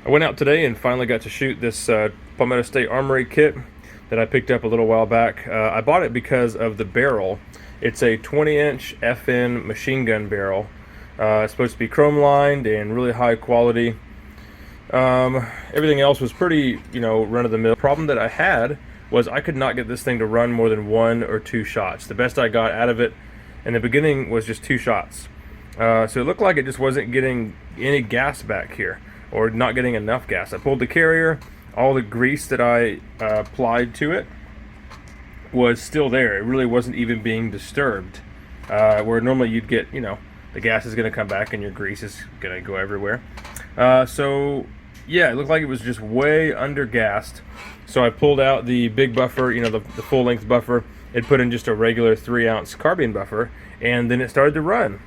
I went out today and finally got to shoot this Palmetto State Armory kit that I picked up a little while back. I bought it because of the barrel. It's a 20-inch FN machine gun barrel. It's supposed to be chrome lined and really high quality. Everything else was pretty, run-of-the-mill. The problem that I had was I could not get this thing to run more than 1 or 2 shots. The best I got out of it in the beginning was just 2 shots. So it looked like it just wasn't getting any gas back here, or not getting enough gas. I pulled the carrier, all the grease that I applied to it was still there. It really wasn't even being disturbed. Where normally you'd get, the gas is going to come back and your grease is going to go everywhere. So yeah, it looked like it was just way under gassed. So I pulled out the big buffer, the full length buffer, and put in just a regular 3-ounce carbine buffer, and then it started to run.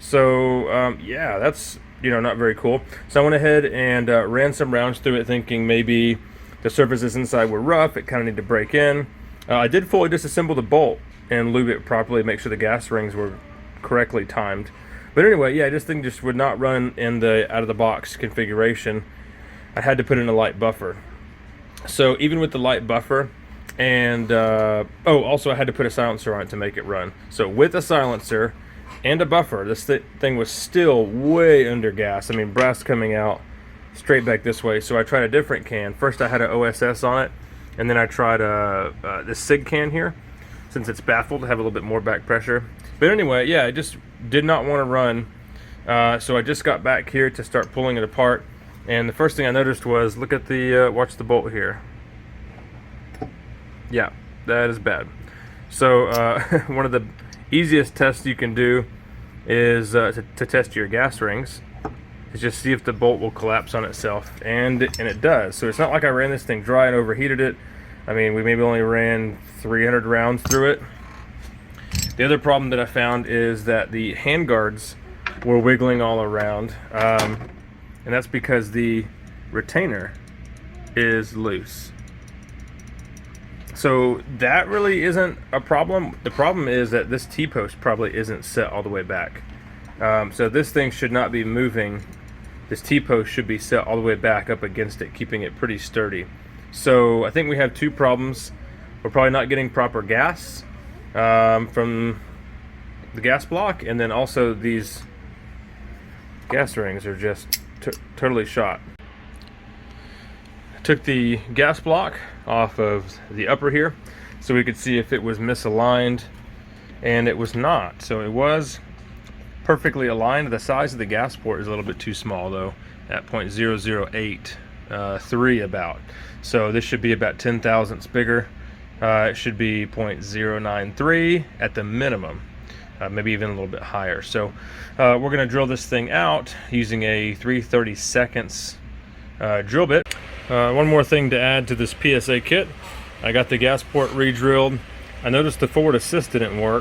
So yeah, that's not very cool. So I went ahead and ran some rounds through it, thinking maybe the surfaces inside were rough, it kind of needed to break in. I did fully disassemble the bolt and lube it properly, make sure the gas rings were correctly timed. But anyway, yeah, this thing just would not run in the out of the box configuration. I had to put in a light buffer. So even with the light buffer, and also I had to put a silencer on it to make it run. So with a silencer and a buffer, this thing was still way under gas. I mean, brass coming out straight back this way. So I tried a different can. First I had an OSS on it, and then I tried this SIG can here, since it's baffled to have a little bit more back pressure. But anyway, yeah, I just did not want to run. So I just got back here to start pulling it apart. And the first thing I noticed was, look at the, watch the bolt here. Yeah, that is bad. So one of the easiest tests you can do is to test your gas rings, is just see if the bolt will collapse on itself, and it does. So it's not like I ran this thing dry and overheated it. I mean, we maybe only ran 300 rounds through it. The other problem that I found is that the handguards were wiggling all around, and that's because the retainer is loose. So that really isn't a problem. The problem is that this T-post probably isn't set all the way back. So this thing should not be moving. This T-post should be set all the way back up against it, keeping it pretty sturdy. So I think we have 2 problems. We're probably not getting proper gas from the gas block, and then also these gas rings are just totally shot. Took the gas block off of the upper here so we could see if it was misaligned, and it was not. So it was perfectly aligned. The size of the gas port is a little bit too small though, at 0.0083 about. So this should be about 10 thousandths bigger. It should be 0.093 at the minimum, maybe even a little bit higher. So we're going to drill this thing out using a 3/32 drill bit. One more thing to add to this PSA kit. I got the gas port re-drilled. I noticed the forward assist didn't work.